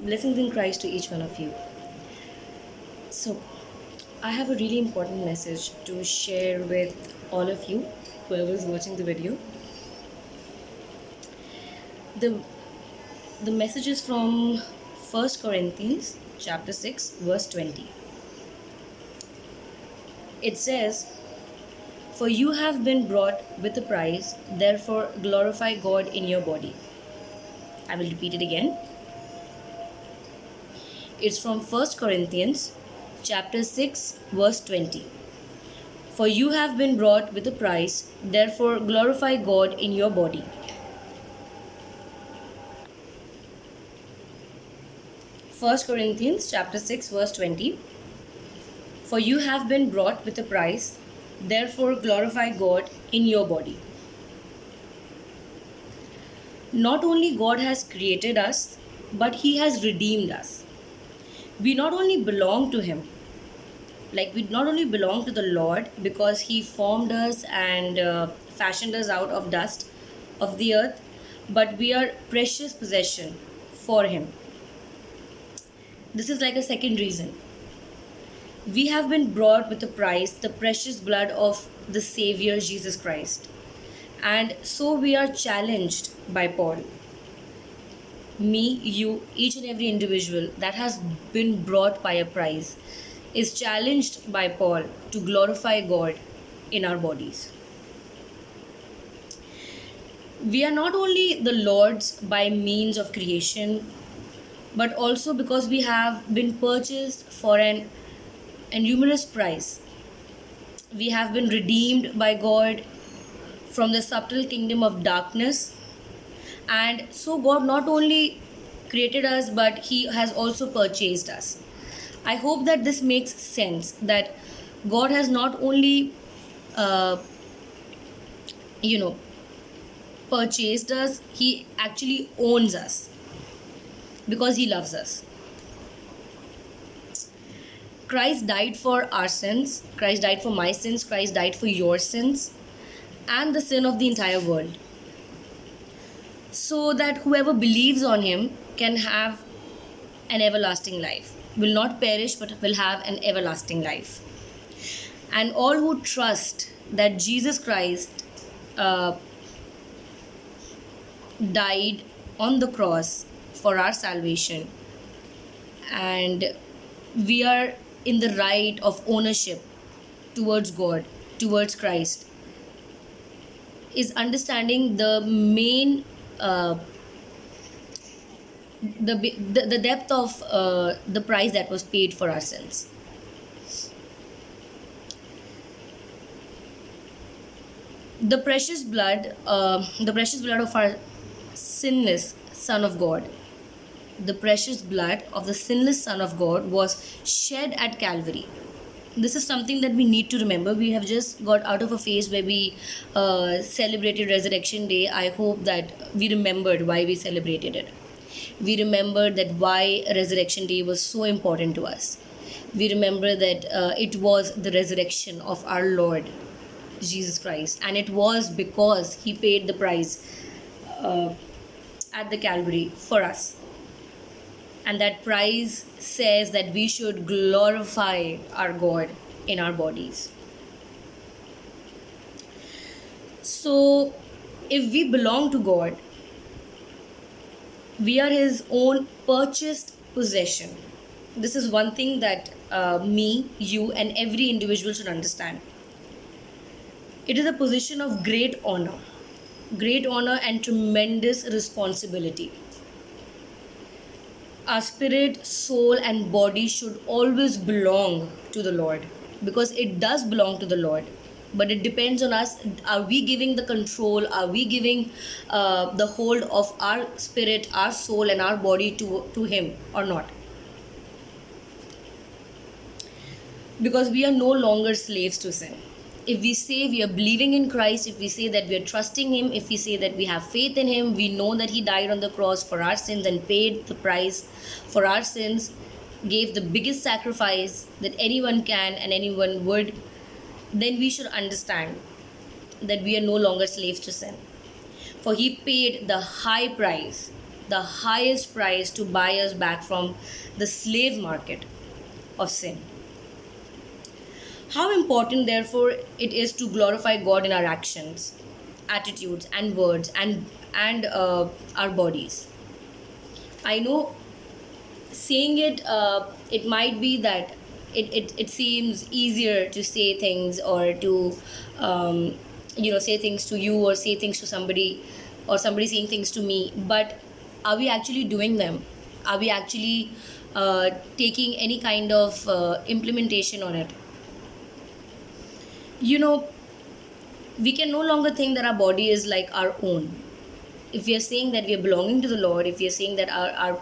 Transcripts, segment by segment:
Blessings in Christ to each one of you. So, I have a really important message to share with all of you, whoever is watching the video. The, the message is from 1 Corinthians chapter 6, verse 20. It says, "For you have been brought with a price, therefore glorify God in your body." I will repeat it again. It's from 1 Corinthians chapter 6, verse 20. "For you have been brought with a price, therefore glorify God in your body." First Corinthians chapter 6, verse 20. "For you have been brought with a price, therefore glorify God in your body." Not only God has created us, but He has redeemed us. We not only belong to Him, we not only belong to the Lord because He formed us and fashioned us out of dust of the earth, but we are precious possession for Him. This is like a second reason. We have been brought with a price, the precious blood of the Savior Jesus Christ. And so we are challenged by Paul. Me, you, each and every individual that has been brought by a price is challenged by Paul to glorify God in our bodies. We are not only the Lord's by means of creation, but also because we have been purchased for an enormous price. We have been redeemed by God from the subtle kingdom of darkness. And so God not only created us, but He has also purchased us. I hope that this makes sense, that God has not only uh, purchased us, He actually owns us because He loves us. Christ died for our sins, Christ died for my sins, Christ died for your sins and the sin of the entire world, so that whoever believes on Him can have an everlasting life, will not perish but will have an everlasting life. And all who trust that Jesus Christ died on the cross for our salvation, and we are in the right of ownership towards God, towards Christ, is understanding the main the depth of the price that was paid for our sins. The precious blood of our sinless Son of God, the precious blood of the sinless Son of God was shed at Calvary. This is something that we need to remember. We have just got out of a phase where we celebrated Resurrection Day. I hope that we remembered why we celebrated it. We remembered that why Resurrection Day was so important to us. We remember that it was the resurrection of our Lord Jesus Christ, and it was because He paid the price at the Calvary for us. And that price says that we should glorify our God in our bodies. So, if we belong to God, we are His own purchased possession. This is one thing that me, you, and every individual should understand. It is a position of great honor and tremendous responsibility. Our spirit, soul, and body should always belong to the Lord, because it does belong to the Lord. But it depends on us. Are we giving the control? Are we giving the hold of our spirit, our soul, and our body to Him or not? Because we are no longer slaves to sin. If we say we are believing in Christ, if we say that we are trusting Him, if we say that we have faith in Him, we know that He died on the cross for our sins and paid the price for our sins, gave the biggest sacrifice that anyone can and anyone would, then we should understand that we are no longer slaves to sin. For He paid the high price, the highest price to buy us back from the slave market of sin. How important, therefore, it is to glorify God in our actions, attitudes, and words, and our bodies. I know saying it, it might be that it seems easier to say things, or to say things to you, or say things to somebody, or somebody saying things to me, but are we actually doing them? Are we actually taking any kind of implementation on it? you know we can no longer think that our body is like our own. If we are saying that we are belonging to the Lord, if we are saying that our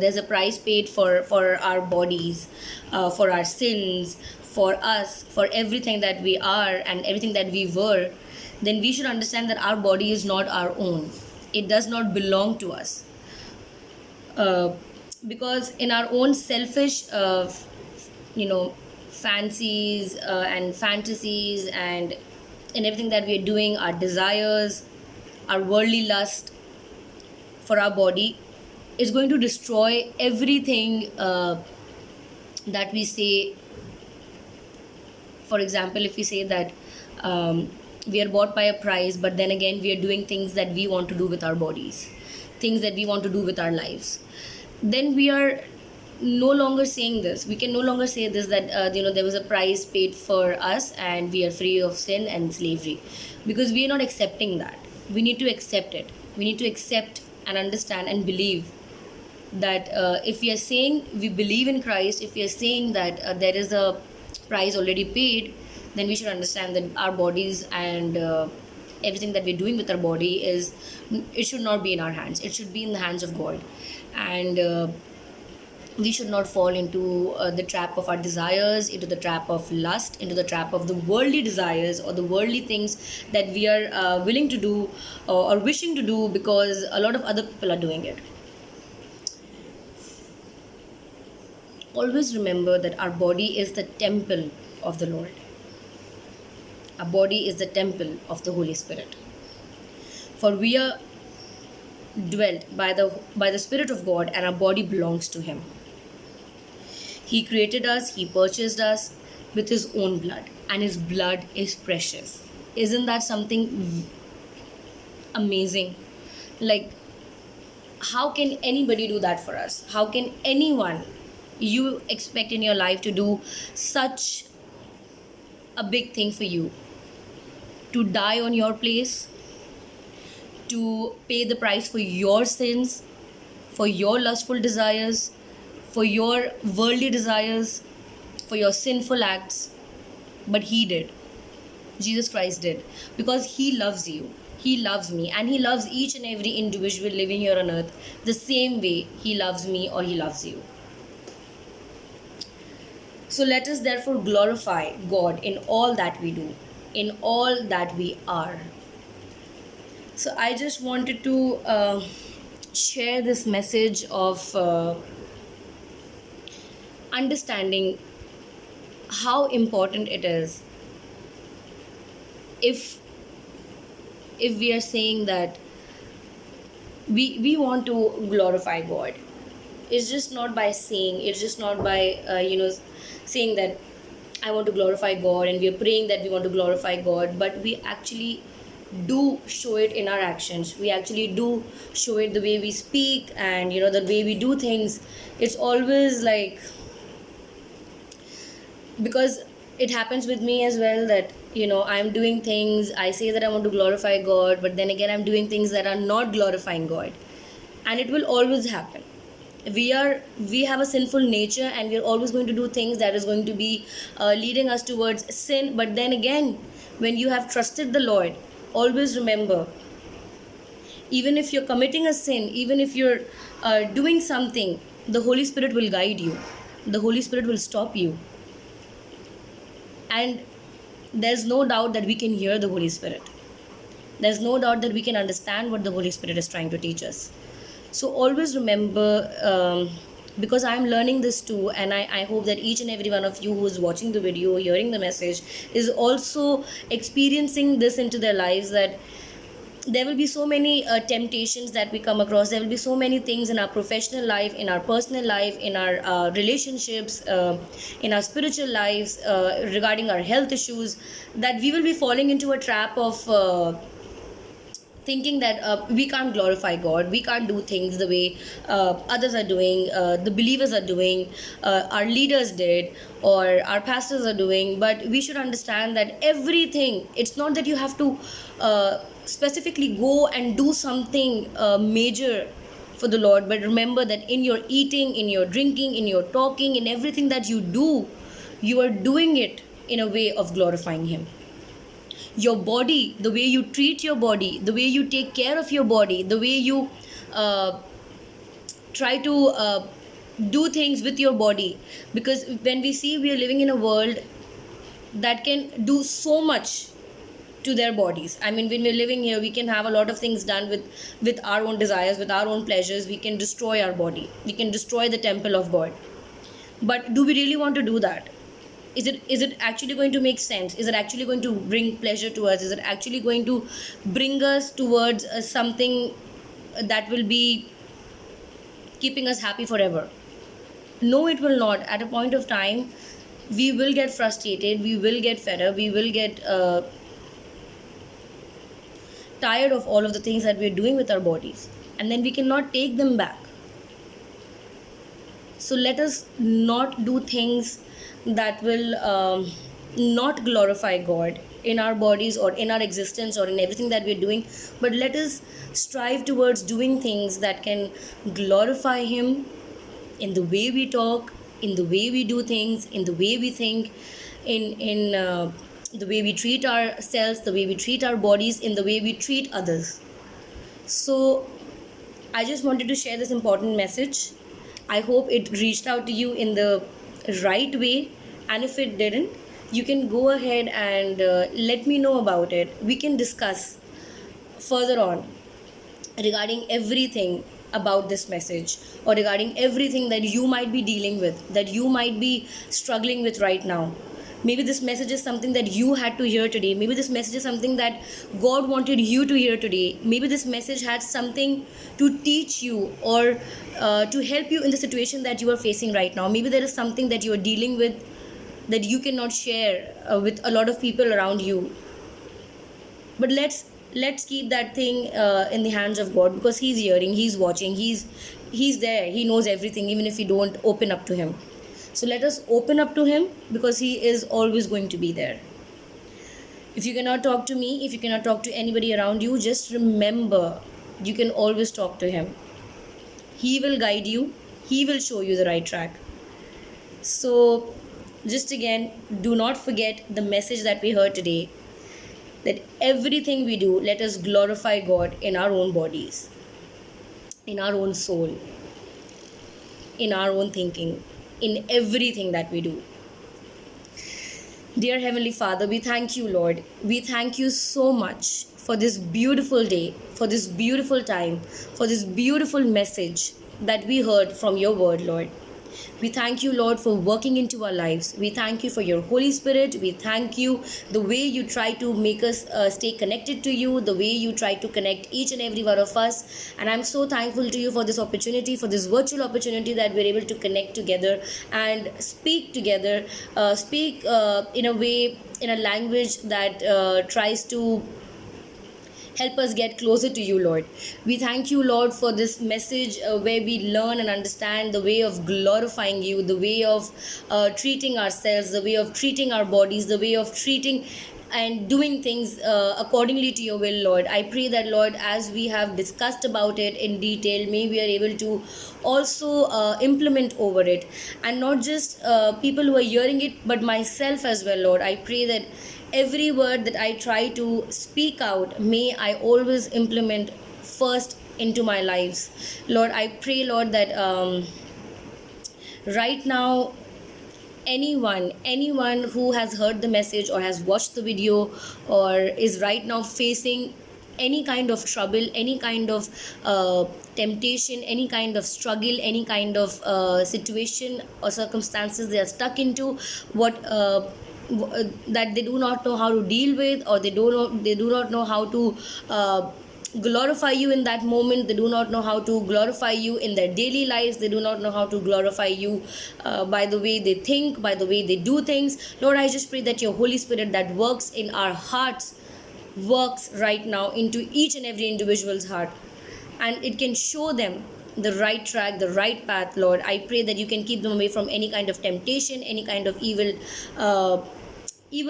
there's a price paid for our bodies, for our sins, for us, for everything that we are and everything that we were, then we should understand that our body is not our own. It does not belong to us. uh, because in our own selfish fancies and fantasies, and in everything that we are doing, our desires, our worldly lust for our body is going to destroy everything that we say. For example, if we say that we are bought by a price, but then again we are doing things that we want to do with our bodies, things that we want to do with our lives, then we are no longer saying this. We can no longer say this, that there was a price paid for us and we are free of sin and slavery, because we are not accepting that. We need to accept it. We need to accept and understand and believe that if we are saying we believe in Christ, if we are saying that there is a price already paid, then we should understand that our bodies and everything that we're doing with our body it should not be in our hands. It should be in the hands of God. And we should not fall into the trap of our desires, into the trap of lust, into the trap of the worldly desires or the worldly things that we are willing to do or wishing to do because a lot of other people are doing it. Always remember that our body is the temple of the Lord. Our body is the temple of the Holy Spirit. For we are dwelt by the Spirit of God, and our body belongs to Him. He created us, He purchased us with His own blood, and His blood is precious. Isn't that something amazing? Like, how can anybody do that for us? How can anyone you expect in your life to do such a big thing for you? To die on your place, to pay the price for your sins, for your lustful desires, for your worldly desires, for your sinful acts. But He did. Jesus Christ did. Because He loves you. He loves me. And He loves each and every individual living here on earth the same way He loves me or He loves you. So let us therefore glorify God in all that we do, in all that we are. So I just wanted to share this message of understanding how important it is if we are saying that we want to glorify God. It's just not by saying, it's just not by saying that I want to glorify God, and we are praying that we want to glorify God, but we actually do show it in our actions. We actually do show it the way we speak, and the way we do things. It's always like, because it happens with me as well, that I'm doing things, I say that I want to glorify God, but then again I'm doing things that are not glorifying God. And it will always happen. We have a sinful nature, and we're always going to do things that is going to be leading us towards sin. But then again, when you have trusted the Lord, always remember, even if you're committing a sin, even if you're doing something, the Holy Spirit will guide you. The Holy Spirit will stop you. And there's no doubt that we can hear the Holy Spirit. There's no doubt that we can understand what the Holy Spirit is trying to teach us. So always remember, because I'm learning this too, and I hope that each and every one of you who is watching the video, hearing the message, is also experiencing this into their lives, that there will be so many temptations that we come across. There will be so many things in our professional life, in our personal life, in our relationships, in our spiritual lives, regarding our health issues, that we will be falling into a trap of thinking that we can't glorify God, we can't do things the way others are doing, the believers are doing, our leaders did, or our pastors are doing. But we should understand that everything, it's not that you have to specifically go and do something major for the Lord, but remember that in your eating, in your drinking, in your talking, in everything that you do, you are doing it in a way of glorifying Him. Your body, the way you treat your body, the way you take care of your body, the way you uh, try to do things with your body. Because when we see, we are living in a world that can do so much to their bodies. I mean, when we're living here, we can have a lot of things done with our own desires, with our own pleasures. We can destroy our body, we can destroy the temple of God. But do we really want to do that? Is it actually going to make sense? Is it actually going to bring pleasure to us? Is it actually going to bring us towards something that will be keeping us happy forever? No, it will not. At a point of time, we will get frustrated, we will get fed up, we will get tired of all of the things that we're doing with our bodies, and then we cannot take them back. So let us not do things that will not glorify God in our bodies or in our existence or in everything that we're doing, but let us strive towards doing things that can glorify Him in the way we talk, in the way we do things, in the way we think, in the way we treat ourselves, the way we treat our bodies, in the way we treat others. So I just wanted to share this important message. I hope it reached out to you in the right way, and if it didn't, you can go ahead and let me know about it. We can discuss further on regarding everything about this message, or regarding everything that you might be dealing with, that you might be struggling with right now. Maybe this message is something that you had to hear today. Maybe this message is something that God wanted you to hear today. Maybe this message had something to teach you, or to help you in the situation that you are facing right now. Maybe there is something that you are dealing with that you cannot share with a lot of people around you. But let's keep that thing in the hands of God, because He's hearing, He's watching, He's there, He knows everything, even if we don't open up to Him. So let us open up to Him, because He is always going to be there. If you cannot talk to me, if you cannot talk to anybody around you, just remember, you can always talk to Him. He will guide you, He will show you the right track. So just again, do not forget the message that we heard today, that everything we do, let us glorify God in our own bodies, in our own soul, in our own thinking, in everything that we do. Dear Heavenly Father, we thank you, Lord. We thank you so much for this beautiful day, for this beautiful time, for this beautiful message that we heard from your word, Lord. We thank you, Lord, for working into our lives. We thank you for your Holy Spirit. We thank you the way you try to make us stay connected to you, the way you try to connect each and every one of us. And I'm so thankful to you for this opportunity, for this virtual opportunity that we're able to connect together and speak together, speak in a way, in a language that tries to help us get closer to you, Lord. We thank you, Lord, for this message where we learn and understand the way of glorifying you, the way of treating ourselves, the way of treating our bodies, the way of treating and doing things accordingly to your will, Lord. I pray that, Lord, as we have discussed about it in detail, may we are able to also implement over it, and not just people who are hearing it, but myself as well, Lord. I pray that every word that I try to speak out, may I always implement first into my lives, Lord. I pray, Lord, that right now, anyone who has heard the message or has watched the video or is right now facing any kind of trouble, any kind of temptation, any kind of struggle, any kind of situation or circumstances they are stuck into, what that they do not know how to deal with, or they do not know how to glorify you in that moment. They do not know how to glorify you in their daily lives. They do not know how to glorify you by the way they think, by the way they do things. Lord, I just pray that your Holy Spirit that works in our hearts works right now into each and every individual's heart, and it can show them the right track, the right path. Lord, I pray that you can keep them away from any kind of temptation, any kind of evil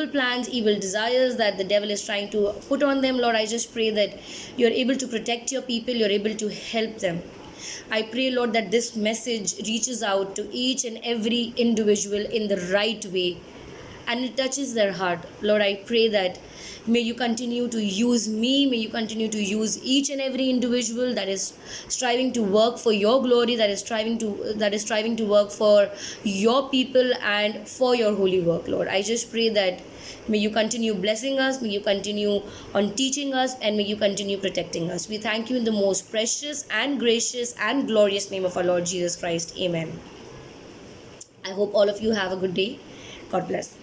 plans, evil desires that the devil is trying to put on them. Lord, I just pray that you're able to protect your people, you're able to help them. I pray, Lord, that this message reaches out to each and every individual in the right way and it touches their heart. Lord, I pray that may you continue to use me, may you continue to use each and every individual that is striving to work for your glory, that is striving to work for your people and for your holy work. Lord, I just pray that may you continue blessing us, may you continue on teaching us, and may you continue protecting us. We thank you in the most precious and gracious and glorious name of our Lord Jesus Christ. Amen. I hope all of you have a good day. God bless.